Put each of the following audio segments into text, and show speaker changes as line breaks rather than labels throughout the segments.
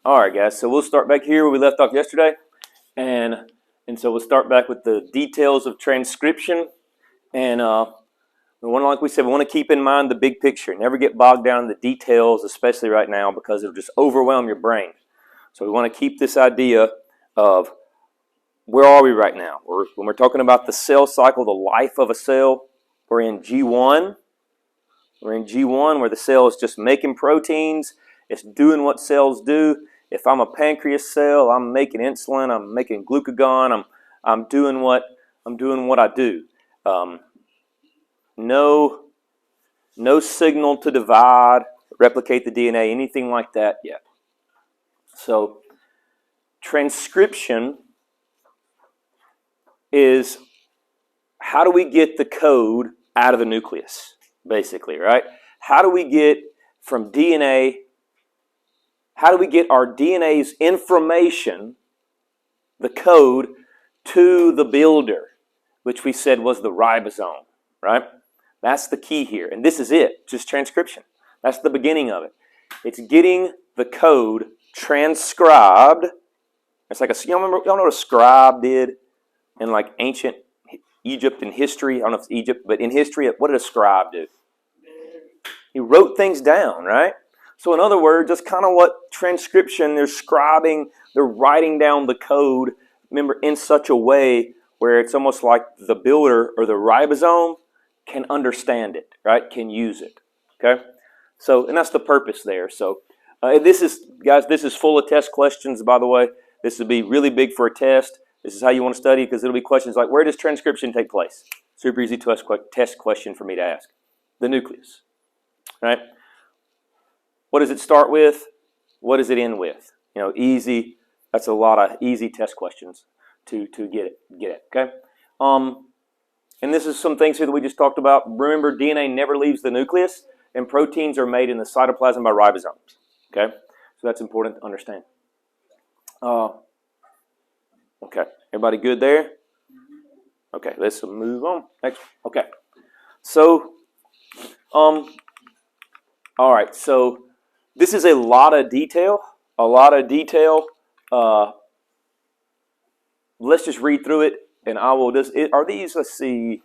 All right, guys. So we'll start back here where we left off yesterday, and so we'll start back with the details of transcription. And like we said, we want to keep in mind the big picture. Never get bogged down in the details, especially right now, because it'll just overwhelm your brain. So we want to keep this idea of where are we right now? When we're talking about the cell cycle, the life of a cell, we're in G1. We're in G1 where the cell is just making proteins. It's doing what cells do. If I'm a pancreas cell, I'm making insulin. I'm making glucagon. I'm doing what I do. No signal to divide, replicate the DNA, anything like that yet. So transcription is how do we get the code out of the nucleus, basically, right? How do we get from DNA, how do we get our DNA's information, the code, to the builder, which we said was the ribosome, right? That's the key here. And this is it, just transcription. That's the beginning of it. It's getting the code transcribed. It's like y'all know what a scribe did in like ancient Egypt in history? I don't know if it's Egypt, but in history, what did a scribe do? He wrote things down, right? So in other words, that's kind of what transcription, they're scribing, they're writing down the code, remember, in such a way where it's almost like the builder or the ribosome can understand it, right? Can use it, okay? So, and that's the purpose there. So this is, guys, this is full of test questions, by the way. This would be really big for a test. This is how you want to study because it'll be questions like, where does transcription take place? Super easy test question for me to ask. The nucleus, right? What does it start with? What does it end with? You know, easy. That's a lot of easy test questions to get it, okay? And this is some things here that we just talked about. Remember, DNA never leaves the nucleus, and proteins are made in the cytoplasm by ribosomes, okay? So that's important to understand. Okay, everybody good there? Okay, let's move on. Next, okay. So, all right, so this is a lot of detail, let's just read through it, and I will just, are these, let's see.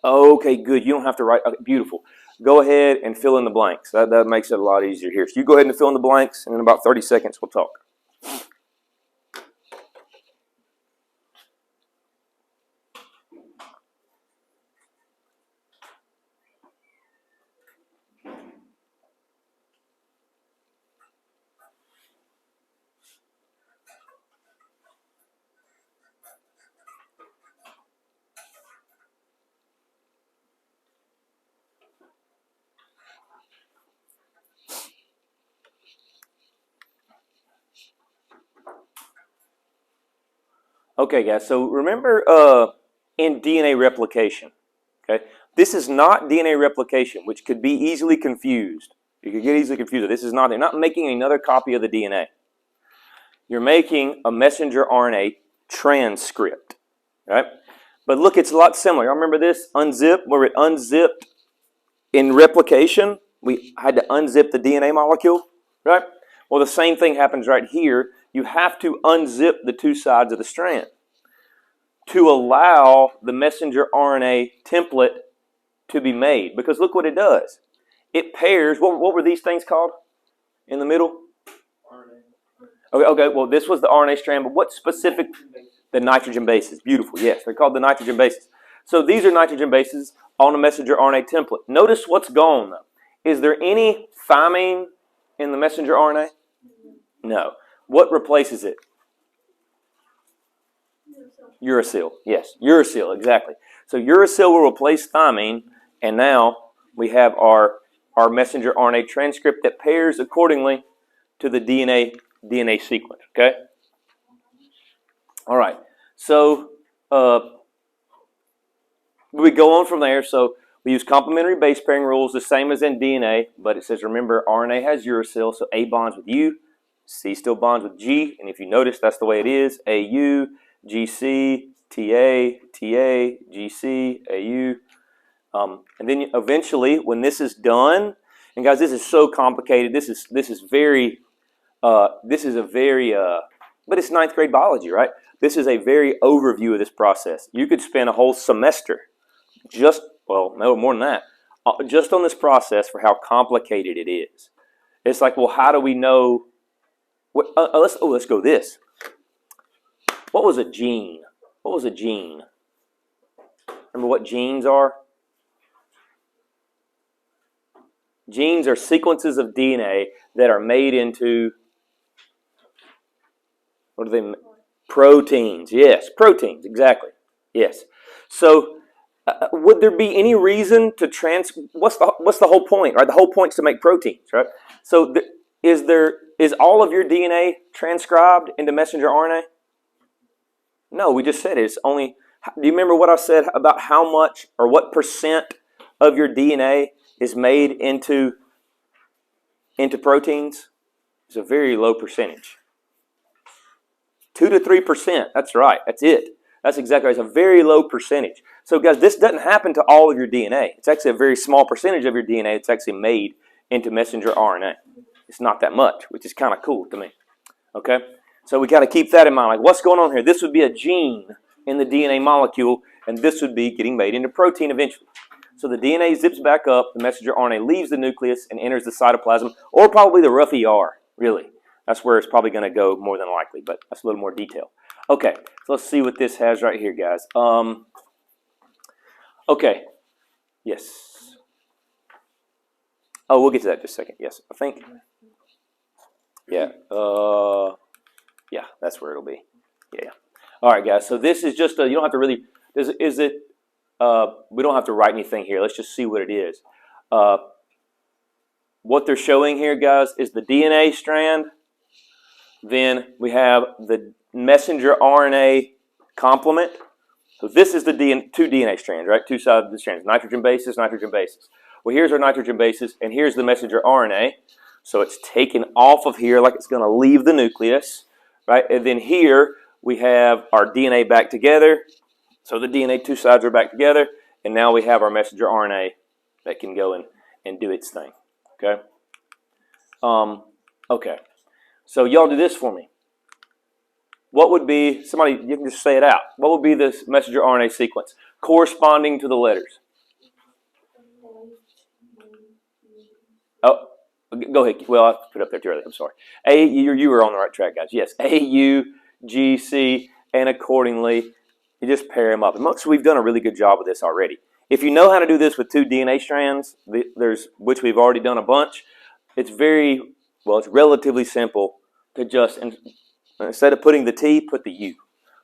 Okay, good, you don't have to write, okay, beautiful. Go ahead and fill in the blanks. That makes it a lot easier here. So you go ahead and fill in the blanks, and in about 30 seconds we'll talk. Okay, guys, so remember in DNA replication, okay, this is not DNA replication, which could be easily confused. You could get easily confused. This is not, they're not making another copy of the DNA. You're making a messenger RNA transcript, right? But look, it's a lot similar. Y'all remember this? Unzip, where it unzipped in replication? We had to unzip the DNA molecule, right? Well, the same thing happens right here. You have to unzip the two sides of the strand to allow the messenger RNA template to be made. Because look what it does. It pairs, what were these things called in the middle? RNA. Okay, well, this was the RNA strand, but what specific? The nitrogen bases. Beautiful, yes, they're called the nitrogen bases. So these are nitrogen bases on a messenger RNA template. Notice what's gone, though. Is there any thymine in the messenger RNA? No. What replaces it? Uracil. Yes, uracil, exactly. So uracil will replace thymine, and now we have our messenger RNA transcript that pairs accordingly to the DNA sequence, okay? All right, so we go on from there. So we use complementary base pairing rules, the same as in DNA, but it says, remember, RNA has uracil, so A bonds with U, C still bonds with G, and if you notice, that's the way it is, AU, GC, TA, TA, GC, AU. And then eventually, when this is done, and guys, this is so complicated. This is very This is a very, but it's ninth grade biology, right? This is a very overview of this process. You could spend a whole semester just, well, no more than that, just on this process for how complicated it is. It's like, well, how do we know? Let's go this. What was a gene? What was a gene? Remember what genes are? Genes are sequences of DNA that are made into, what are they? Proteins. Yes, proteins, exactly. Yes. So would there be any reason to what's the whole point, right? The whole point is to make proteins, right? So is all of your DNA transcribed into messenger RNA? No, we just said it. It's only, do you remember what I said about how much or what percent of your DNA is made into proteins? It's a very low percentage. 2 to 3%. That's right. That's it. That's exactly right. It's a very low percentage. So, guys, this doesn't happen to all of your DNA. It's actually a very small percentage of your DNA that's actually made into messenger RNA. It's not that much, which is kind of cool to me. Okay? So we got to keep that in mind. Like, what's going on here? This would be a gene in the DNA molecule, and this would be getting made into protein eventually. So the DNA zips back up, the messenger RNA leaves the nucleus and enters the cytoplasm, or probably the rough ER, really. That's where it's probably going to go more than likely, but that's a little more detail. Okay, so let's see what this has right here, guys. Okay, yes. Oh, we'll get to that in just a second. Yes, I think. Yeah, yeah, that's where it'll be. Yeah. All right, guys. So this is just you don't have to really. We don't have to write anything here. Let's just see what it is. What they're showing here, guys, is the DNA strand. Then we have the messenger RNA complement. So this is the two DNA strands, right? Two sides of the strands. Nitrogen bases, nitrogen bases. Well, here's our nitrogen bases, and here's the messenger RNA. So it's taken off of here like it's going to leave the nucleus, right? And then here we have our DNA back together. So the DNA, two sides are back together, and now we have our messenger RNA that can go and do its thing, okay? Okay, so y'all do this for me. What would be, somebody, you can just say it out. What would be this messenger RNA sequence corresponding to the letters? Oh, go ahead. Well, I put it up there too early. I'm sorry. You were on the right track, guys. Yes, A, U, G, C, and accordingly, you just pair them up. And most we've done a really good job of this already. If you know how to do this with two DNA strands, which we've already done a bunch, it's relatively simple to just, instead of putting the T, put the U.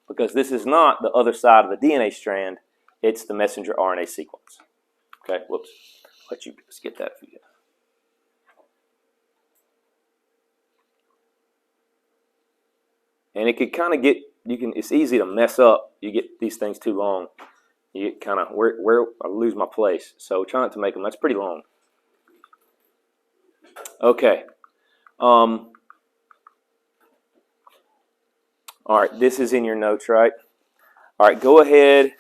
Because this is not the other side of the DNA strand, it's the messenger RNA sequence. Okay, whoops. Let you skip that for you. And it could kind of get, it's easy to mess up. You get these things too long. You get kind of, where I lose my place. So try not to make them, that's pretty long. Okay. All right, this is in your notes, right? All right, go ahead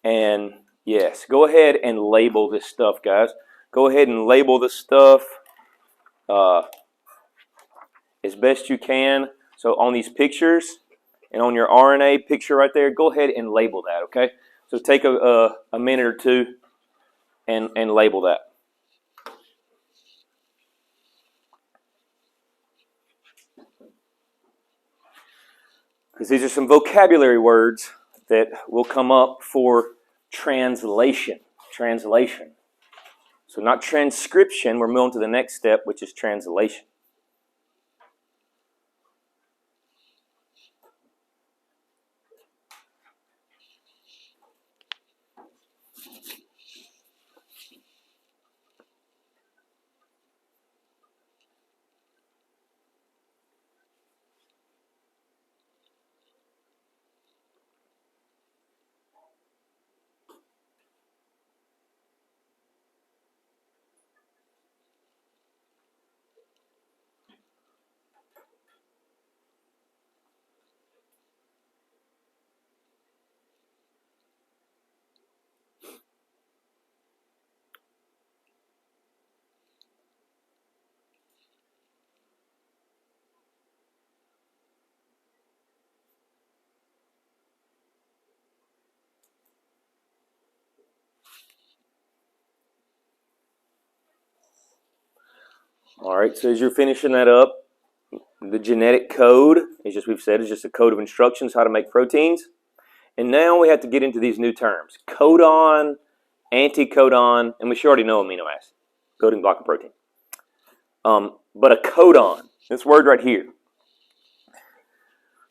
and, yes, go ahead and label this stuff, guys. Go ahead and label this stuff as best you can. So on these pictures and on your RNA picture right there, go ahead and label that, okay? So take a minute or two and label that. Because these are some vocabulary words that will come up for translation. Translation. So not transcription, we're moving to the next step, which is translation. All right, so as you're finishing that up, the genetic code, as just we've said, is just a code of instructions how to make proteins. And now we have to get into these new terms. Codon, anticodon, and we should already know amino acid, coding block of protein. But a codon, this word right here.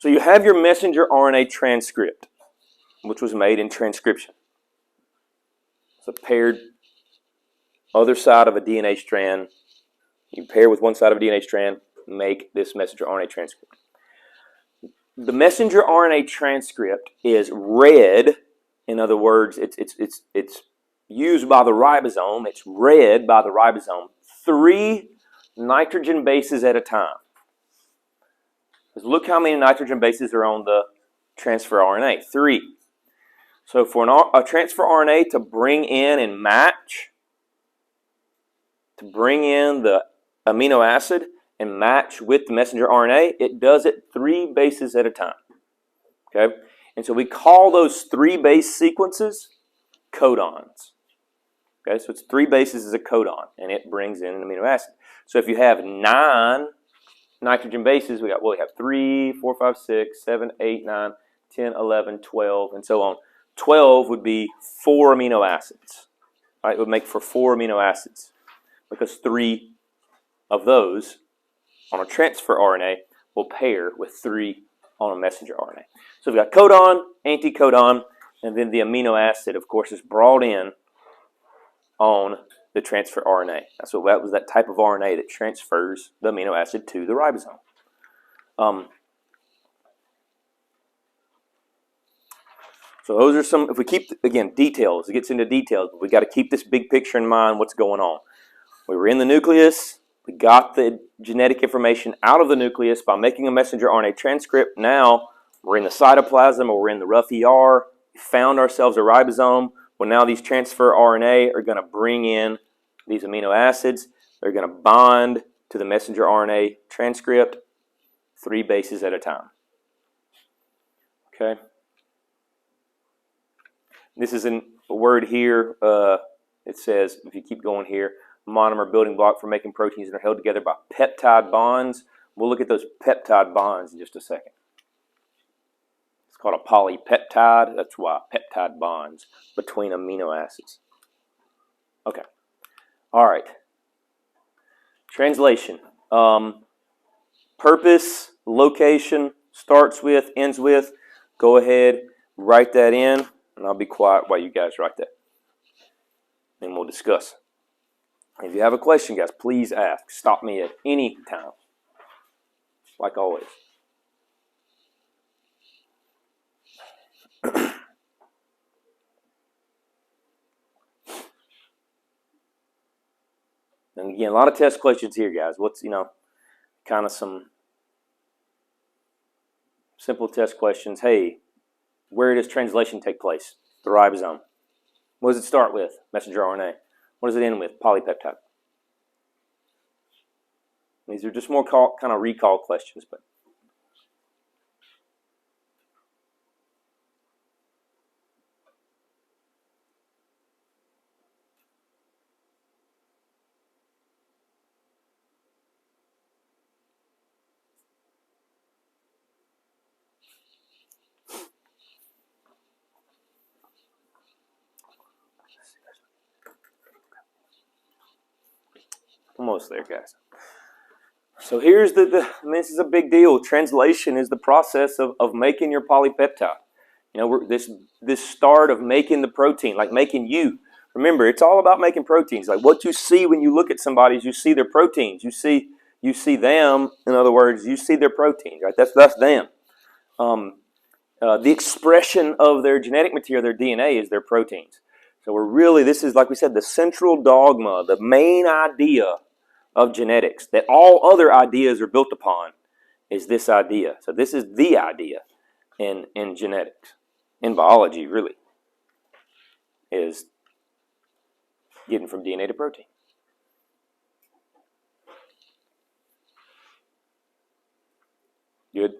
So you have your messenger RNA transcript, which was made in transcription. It's a paired other side of a DNA strand. You pair with one side of a DNA strand, make this messenger RNA transcript. The messenger RNA transcript is read. In other words, it's used by the ribosome. It's read by the ribosome 3 nitrogen bases at a time. Because look how many nitrogen bases are on the transfer RNA. 3. So for a transfer RNA to bring in and match, to bring in the amino acid and match with the messenger RNA, it does it 3 bases at a time. Okay? And so we call those 3 base sequences codons. Okay, so it's 3 bases is a codon, and it brings in an amino acid. So if you have 9 nitrogen bases, we have 3, 4, 5, 6, 7, 8, 9, 10, 11, 12, and so on. 12 would be 4 amino acids. Right? It would make for 4 amino acids because 3 of those on a transfer RNA will pair with 3 on a messenger RNA. So we've got codon, anticodon, and then the amino acid, of course, is brought in on the transfer RNA. So that was that type of RNA that transfers the amino acid to the ribosome. So those are some, if we keep, again, details, it gets into details, but we got to keep this big picture in mind, what's going on. We were in the nucleus, we got the genetic information out of the nucleus by making a messenger RNA transcript. Now we're in the cytoplasm or we're in the rough ER, we found ourselves a ribosome. Well, now these transfer RNA are going to bring in these amino acids. They're going to bond to the messenger RNA transcript 3 bases at a time. Okay. This is a word here. It says, if you keep going here, monomer building block for making proteins that are held together by peptide bonds. We'll look at those peptide bonds in just a second. It's called a polypeptide. That's why peptide bonds between amino acids. Okay. All right. Translation. Purpose, location, starts with, ends with. Go ahead, write that in, and I'll be quiet while you guys write that. And we'll discuss. If you have a question, guys, please ask. Stop me at any time. Like always. And again, a lot of test questions here, guys. What's, kind of some simple test questions. Hey, where does translation take place? The ribosome. What does it start with? Messenger RNA. What does it end with? Polypeptide. These are just more kind of recall questions, but almost there, guys. So here's this is a big deal. Translation is the process of making your polypeptide. This start of making the protein, like making you. Remember, it's all about making proteins. Like what you see when you look at somebody is you see their proteins. You see them. In other words, you see their proteins. Right? That's them. The expression of their genetic material, their DNA, is their proteins. So this is, like we said, the central dogma, the main idea of genetics that all other ideas are built upon is this idea. So this is the idea in genetics, in biology, really, is getting from DNA to protein. Good?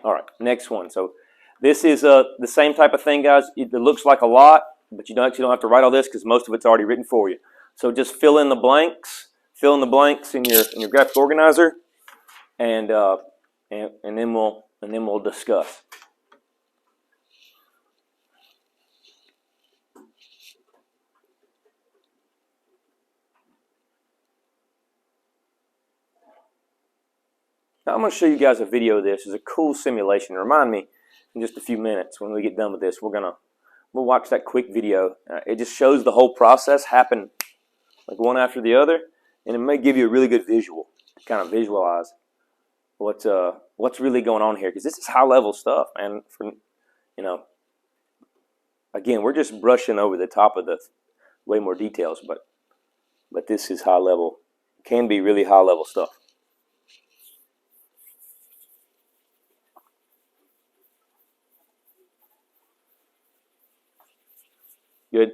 All right, next one. So this is the same type of thing, guys. It looks like a lot, but you actually don't have to write all this because most of it's already written for you. So just fill in the blanks. fill in the blanks in your graphic organizer, and then we'll discuss. Now I'm going to show you guys a video of this. It's a cool simulation. Remind me in just a few minutes when we get done with this. We'll watch that quick video. It just shows the whole process happen like one after the other, and it may give you a really good visual to kind of visualize what's really going on here, because this is high level stuff, man. Again, we're just brushing over the top of the way more details, but this is high level, can be really high level stuff. Good.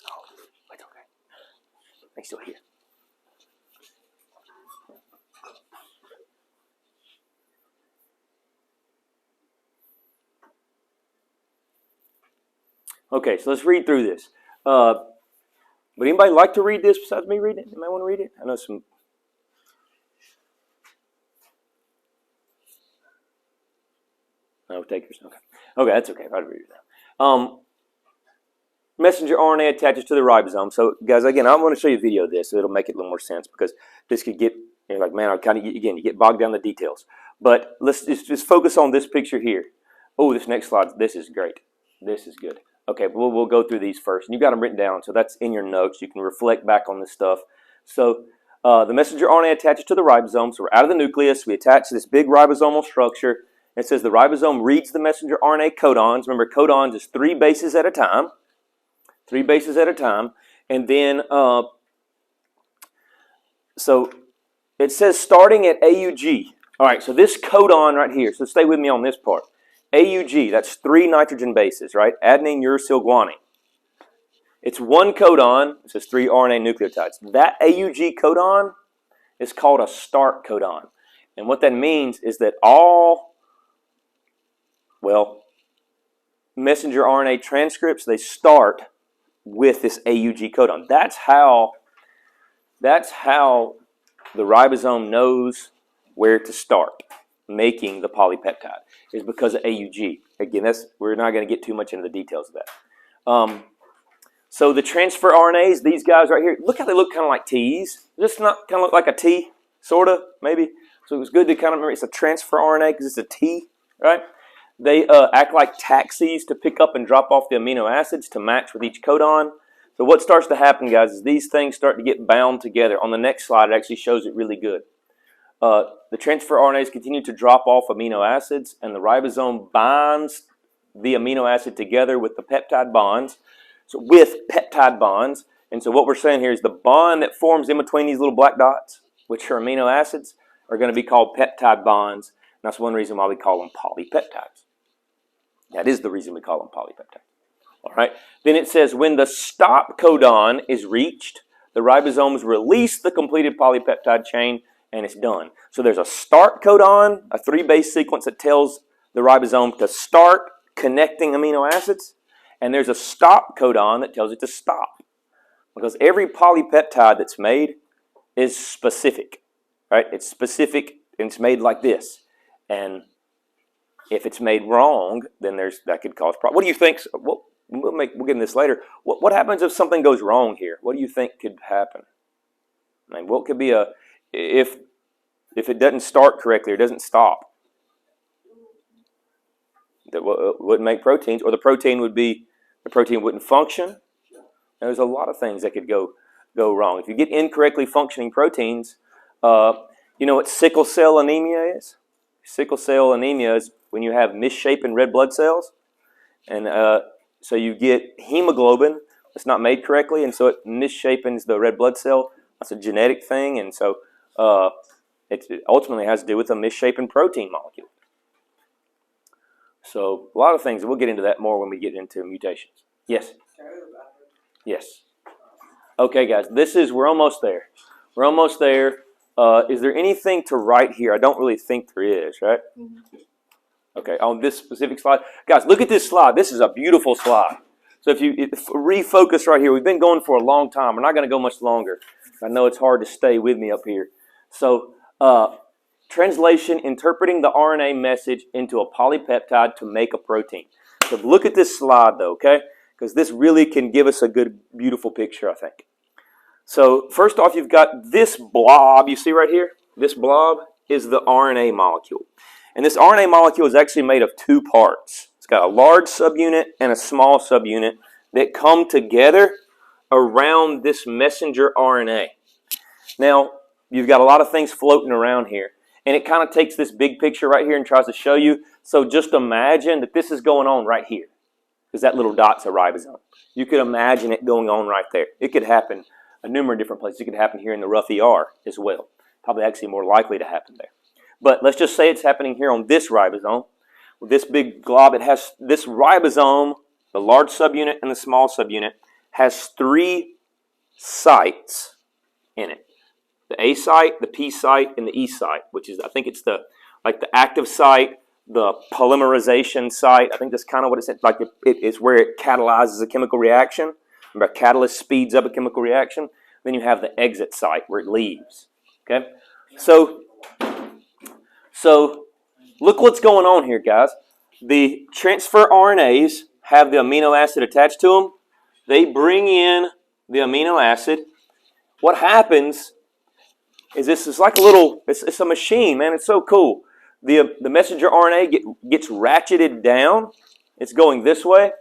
Oh, it's okay. They still here. Okay, so let's read through this. Would anybody like to read this besides me reading it? Anybody want to read it? I know some. No, takers. Okay. Okay, that's okay. I'll read it now. Messenger RNA attaches to the ribosome. So, guys, again, I want to show you a video of this, so it'll make it a little more sense, because this could get, like, man, you get bogged down in the details. But let's just focus on this picture here. Oh, this next slide, this is great. This is good. Okay, we'll go through these first. And you've got them written down, so that's in your notes. You can reflect back on this stuff. So, the messenger RNA attaches to the ribosome. So we're out of the nucleus. We attach to this big ribosomal structure. It says the ribosome reads the messenger RNA codons. Remember, codons is 3 bases at a time. 3 bases at a time. And then, so it says starting at AUG. All right, so this codon right here. So stay with me on this part. AUG, that's 3 nitrogen bases, right? Adenine, uracil, guanine. It's 1 codon. It says 3 RNA nucleotides. That AUG codon is called a start codon. And what that means is that messenger RNA transcripts, they start with this AUG codon. That's how the ribosome knows where to start making the polypeptide, is because of AUG. Again, we're not going to get too much into the details of that. So the transfer RNAs, these guys right here, look how they look kind of like T's. Just not kind of look like a T, sort of, maybe. So it's good to kind of remember it's a transfer RNA because it's a T, right? They act like taxis to pick up and drop off the amino acids to match with each codon. So what starts to happen, guys, is these things start to get bound together. On the next slide, it actually shows it really good. The transfer RNAs continue to drop off amino acids, and the ribosome binds the amino acid together with the peptide bonds. So with peptide bonds, and so what we're saying here is the bond that forms in between these little black dots, which are amino acids, are going to be called peptide bonds. And that's one reason why we call them polypeptides. That is the reason we call them polypeptides. All right. Then it says when the stop codon is reached, the ribosomes release the completed polypeptide chain, and it's done. So there's a start codon, a 3-base sequence that tells the ribosome to start connecting amino acids, and there's a stop codon that tells it to stop. Because every polypeptide that's made is specific, right? It's specific, and it's made like this. And if it's made wrong, then that could cause problems. What do you think? We'll get into this later. What happens if something goes wrong here? What do you think could happen? I mean, what could be if it doesn't start correctly or doesn't stop? That wouldn't make proteins, or the protein wouldn't function. There's a lot of things that could go wrong. If you get incorrectly functioning proteins, you know what sickle cell anemia is? Sickle cell anemia is when you have misshapen red blood cells, and so you get hemoglobin that's not made correctly, and so it misshapens the red blood cell. That's a genetic thing, and so it ultimately has to do with a misshapen protein molecule. So a lot of things. We'll get into that more when we get into mutations. Yes? Yes. Okay, guys. We're almost there. We're almost there. Is there anything to write here? I don't really think there is, right? Mm-hmm. Okay, on this specific slide. Guys, look at this slide. This is a beautiful slide. So if you refocus right here, we've been going for a long time. We're not going to go much longer. I know it's hard to stay with me up here. So translation, interpreting the RNA message into a polypeptide to make a protein. So look at this slide though, okay? Because this really can give us a good, beautiful picture, I think. So first off, you've got this blob you see right here. This blob is the RNA molecule. And this RNA molecule is actually made of two parts. It's got a large subunit and a small subunit that come together around this messenger RNA. Now, you've got a lot of things floating around here. And it kind of takes this big picture right here and tries to show you. So just imagine that this is going on right here. Because that little dot's a ribosome. You could imagine it going on right there. It could happen a number of different places. It could happen here in the rough ER as well. Probably actually more likely to happen there. But let's just say it's happening here on this ribosome. With this big glob, it has this ribosome, the large subunit and the small subunit, has 3 sites in it. The A site, the P site, and the E site, which is, I think it's the active site, the polymerization site. I think that's kind of what it's like. It's where it catalyzes a chemical reaction. Remember, a catalyst speeds up a chemical reaction. Then you have the exit site where it leaves. Okay, so look what's going on here, guys. The transfer RNAs have the amino acid attached to them. They bring in the amino acid. What happens is this is like a little, it's a machine, man. It's so cool. The messenger RNA gets ratcheted down. It's going this way.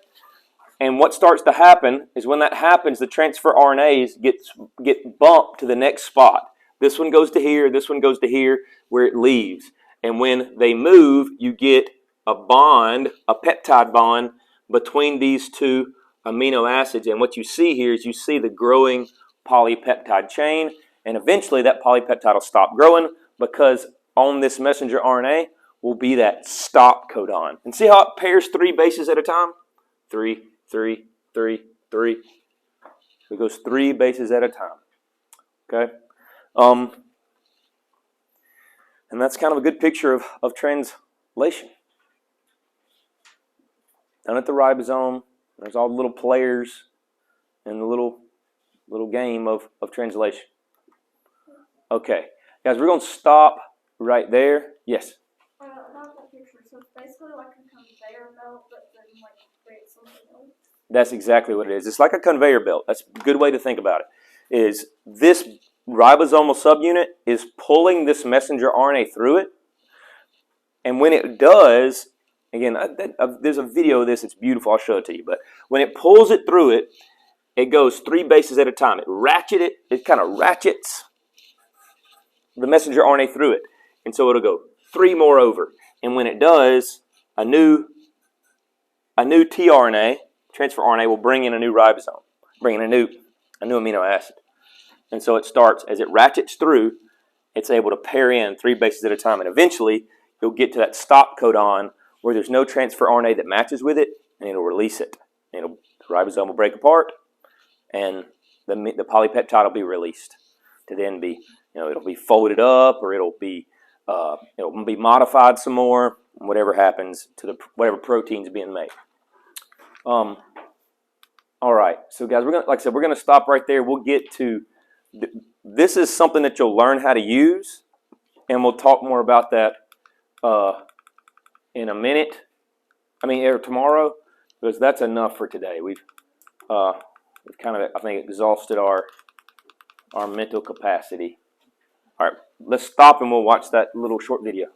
And what starts to happen is when that happens, the transfer RNAs get bumped to the next spot. This one goes to here, this one goes to here, where it leaves. And when they move, you get a bond, a peptide bond, between these two amino acids. And what you see here is you see the growing polypeptide chain. And eventually that polypeptide will stop growing because on this messenger RNA will be that stop codon. And see how it pairs 3 bases at a time? 3, 3, 3, 3. It goes 3 bases at a time. Okay? And that's kind of a good picture of translation. Down at the ribosome, there's all the little players in the little game of translation. Okay. Guys, we're going to stop right there. Yes?
About that picture, so it's basically like a conveyor belt, but then like create something else.
That's exactly what it is. It's like a conveyor belt. That's a good way to think about it. Is this ribosomal subunit is pulling this messenger RNA through it. And when it does, again, there's a video of this. It's beautiful. I'll show it to you. But when it pulls it through it, it goes 3 bases at a time. It kind of ratchets the messenger RNA through it. And so it'll go 3 more over. And when it does, a new tRNA, transfer RNA, will bring in a new ribosome, bring in a new amino acid. And so it starts, as it ratchets through, it's able to pair in 3 bases at a time. And eventually, you'll get to that stop codon where there's no transfer RNA that matches with it, and it'll release it. And the ribosome will break apart, and the polypeptide will be released to then be, it'll be folded up, or it'll be modified some more, whatever happens to whatever protein's being made. All right, so guys, like I said, we're gonna stop right there. We'll get to this is something that you'll learn how to use, and we'll talk more about that in a minute. Or tomorrow, because that's enough for today. We've kind of, I think, exhausted our mental capacity. All right, let's stop and we'll watch that little short video.